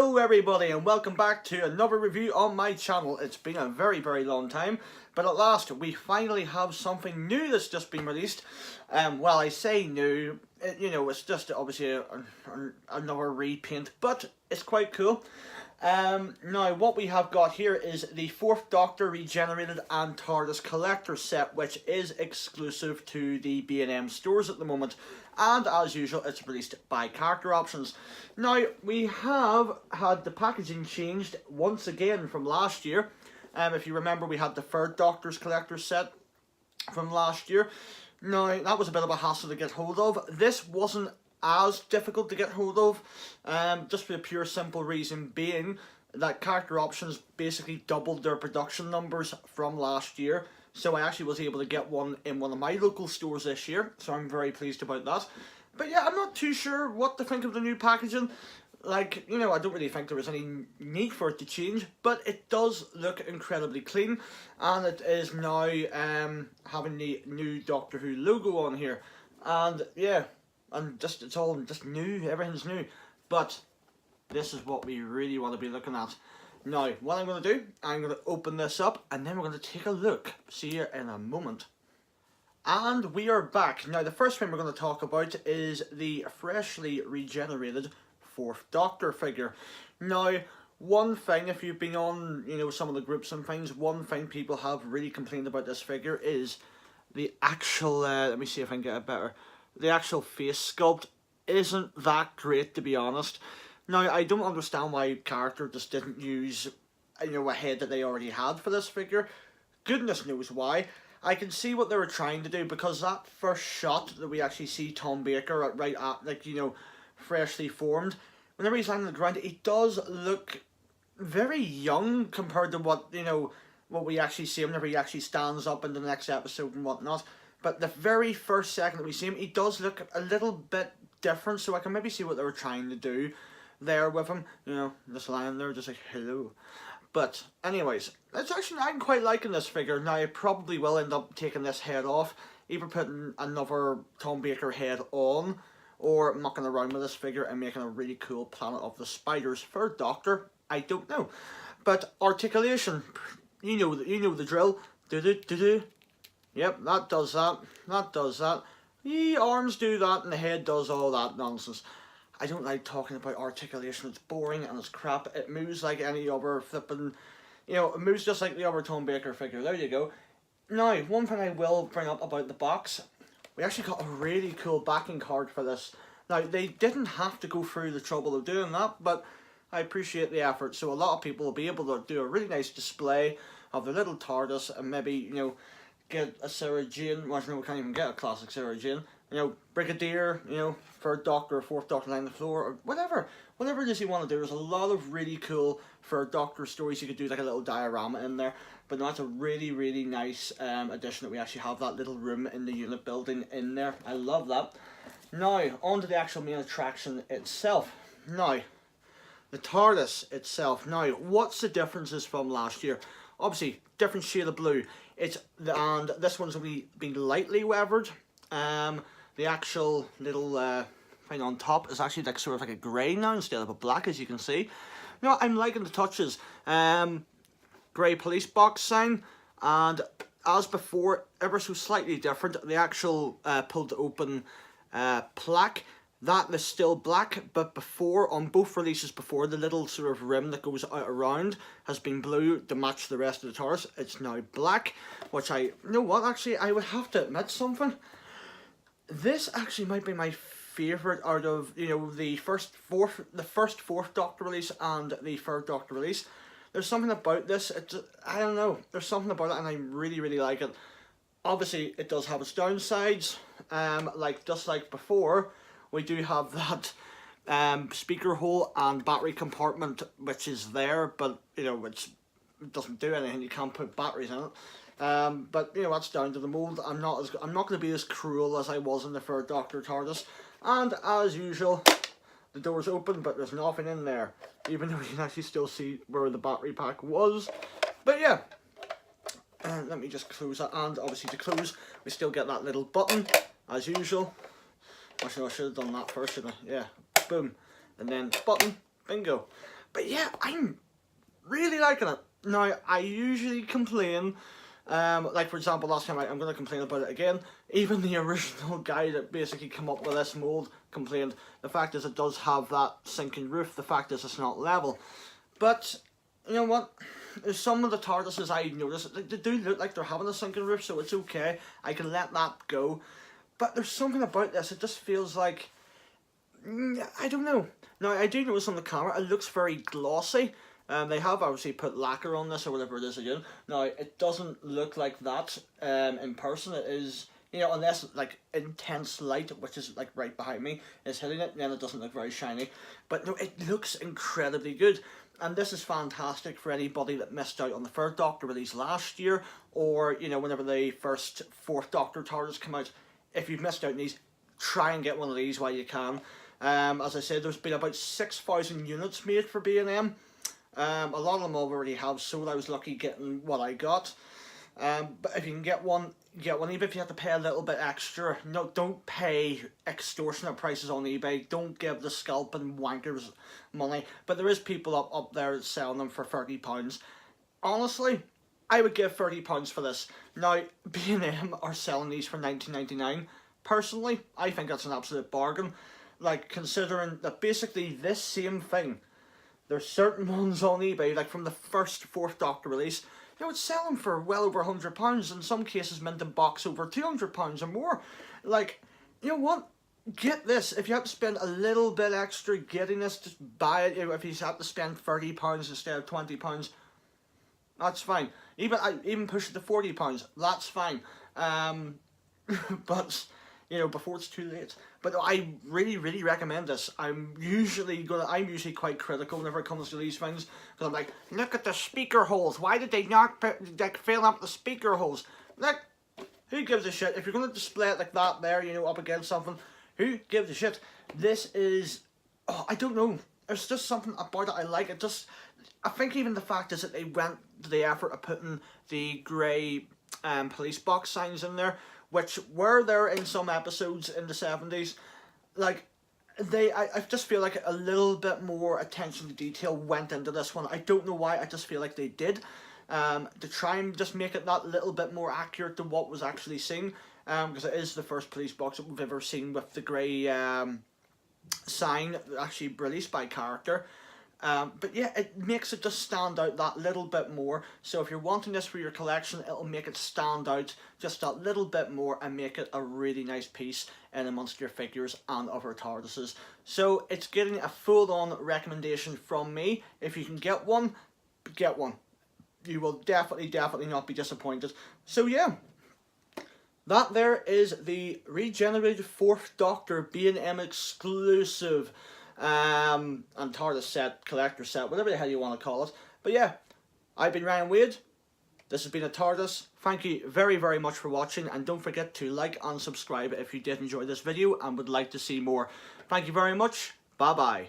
Hello everybody and welcome back to another review on my channel. It's been a very long time, but at last we finally have something new that's just been released. Well, I say new, it's just obviously another repaint, but it's quite cool. Now what we have got here is the 4th Doctor Regenerated and Tardis Collector set, which is exclusive to the B&M stores at the moment, and as usual it's released by Character Options. Now we have had the packaging changed once again from last year. If you remember, we had the 3rd Doctor's Collector set from last year. Now that was a bit of a hassle to get hold of. This wasn't as difficult to get hold of, just for the pure simple reason being that Character Options basically doubled their production numbers from last year, so I actually was able to get one in one of my local stores this year, so I'm very pleased about that. But yeah, I'm not too sure what to think of the new packaging. Like, I don't really think there is any need for it to change, but it does look incredibly clean, and it is now having the new Doctor Who logo on here, and yeah, and it's all just new, everything's new. But this is what we really want to be looking at. Now, what I'm going to do, I'm going to open this up and then we're going to take a look. See you in a moment. And we are back. Now, the first thing we're going to talk about is the freshly regenerated 4th Doctor figure. Now, one thing, if you've been on, some of the groups and things, one thing people have really complained about this figure is the actual, let me see if I can get it better. The actual face sculpt isn't that great, to be honest. Now, I don't understand why Character just didn't use, a head that they already had for this figure. Goodness knows why. I can see what they were trying to do, because that first shot that we actually see Tom Baker right at, freshly formed, whenever he's lying on the ground, he does look very young compared to what, what we actually see him whenever he actually stands up in the next episode and whatnot. But the very first second that we see him, he does look a little bit different, so I can maybe see what they were trying to do there with him. Just lying there, just like, hello. But anyways, I'm quite liking this figure. Now, I probably will end up taking this head off, either putting another Tom Baker head on, or mucking around with this figure and making a really cool Planet of the Spiders 3rd Doctor. I don't know. But articulation, you know the drill. Do-do-do-do. Yep, that does that. That does that. The arms do that, and the head does all that nonsense. I don't like talking about articulation. It's boring and it's crap. It moves like any other flipping, it moves just like the other Tom Baker figure. There you go. Now, one thing I will bring up about the box, we actually got a really cool backing card for this. Now, they didn't have to go through the trouble of doing that, but I appreciate the effort. So a lot of people will be able to do a really nice display of the little TARDIS and maybe, get a Sarah Jane. Well, we can't even get a classic Sarah Jane. Brigadier, 3rd Doctor or 4th Doctor lying on the floor, or whatever it is you want to do. There's a lot of really cool 3rd Doctor stories. You could do like a little diorama in there. But no, that's a really nice addition that we actually have that little room in the unit building in there. I love that. Now, on to the actual main attraction itself. Now, the TARDIS itself. Now, what's the differences from last year? Obviously, different shade of blue. And this one's only been lightly weathered. The actual little thing on top is actually like sort of like a grey now instead of a black, as you can see. I'm liking the touches. Grey police box sign, and as before, ever so slightly different. The actual pulled open plaque, that is still black, but before, on both releases before, the little sort of rim that goes out around has been blue to match the rest of the TARDIS. It's now black, which actually, I would have to admit something. This actually might be my favourite out of, the first 4th Doctor release and the 3rd Doctor release. There's something about this, I don't know, there's something about it and I really like it. Obviously, it does have its downsides, just like before. We do have that speaker hole and battery compartment which is there, but it doesn't do anything. You can't put batteries in it. But that's down to the mould. I'm not going to be as cruel as I was in the 3rd Doctor TARDIS. And as usual, the door's open, but there's nothing in there, even though you can actually still see where the battery pack was. But yeah, let me just close that. And obviously to close, we still get that little button as usual. Actually, I should have done that first, shouldn't I? Yeah, boom, and then button, bingo. But yeah, I'm really liking it. Now, I usually complain, like for example last time, I'm going to complain about it again. Even the original guy that basically came up with this mould complained. The fact is it does have that sinking roof, the fact is it's not level. But, you know what, some of the TARDISes I noticed, they do look like they're having a sinking roof, so it's okay, I can let that go. But there's something about this, it just feels like, I don't know. Now, I do notice on the camera, it looks very glossy. They have obviously put lacquer on this or whatever it is again. Now, it doesn't look like that in person. It is, you know, unless like intense light, which is like right behind me, is hitting it, then it doesn't look very shiny. But no, it looks incredibly good. And this is fantastic for anybody that missed out on the third Doctor release last year, or, you know, whenever the first fourth Doctor TARDIS came out. If you've missed out on these, try and get one of these while you can. As I said, there's been about 6,000 units made for B&M. A lot of them already have sold. I was lucky getting what I got. But if you can get one, even if you have to pay a little bit extra. No, don't pay extortionate prices on eBay. Don't give the scalping wankers money. But there is people up there selling them for £30. Honestly, I would give £30 for this. Now, B&M are selling these for $19.99. Personally, I think that's an absolute bargain. Like, considering that basically this same thing, there's certain ones on eBay, like from the first fourth Doctor release, you know, it's selling for well over £100. In some cases, mint in box over £200 or more. Like, you know what? Get this. If you have to spend a little bit extra getting this, just buy it. You know, if you have to spend £30 instead of £20, that's fine. Even push it to £40, that's fine. But, you know, before it's too late. But I really recommend this. I'm usually quite critical whenever it comes to these things, because I'm like, look at the speaker holes. Why did they not fill up the speaker holes? Like, who gives a shit? If you're going to display it like that there, you know, up against something, who gives a shit? This is, oh, I don't know. There's just something about it I like. I think even the fact is that they went to the effort of putting the grey police box signs in there, which were there in some episodes in the 70s. Like, I just feel like a little bit more attention to detail went into this one. I don't know why, I just feel like they did. To try and just make it that little bit more accurate to what was actually seen. Because it is the first police box that we've ever seen with the grey sign actually released by character. But yeah, it makes it just stand out that little bit more. So if you're wanting this for your collection, it'll make it stand out just that little bit more and make it a really nice piece in amongst your figures and other TARDISes. So it's getting a full-on recommendation from me. If you can get one, get one. You will definitely not be disappointed. So yeah, that there is the regenerated 4th Doctor B&M exclusive and TARDIS set, collector set, whatever the hell you want to call it. But yeah, I've been Ryan Wade. This has been a TARDIS. Thank you very much for watching, and don't forget to like and subscribe if you did enjoy this video and would like to see more. Thank you very much. Bye bye.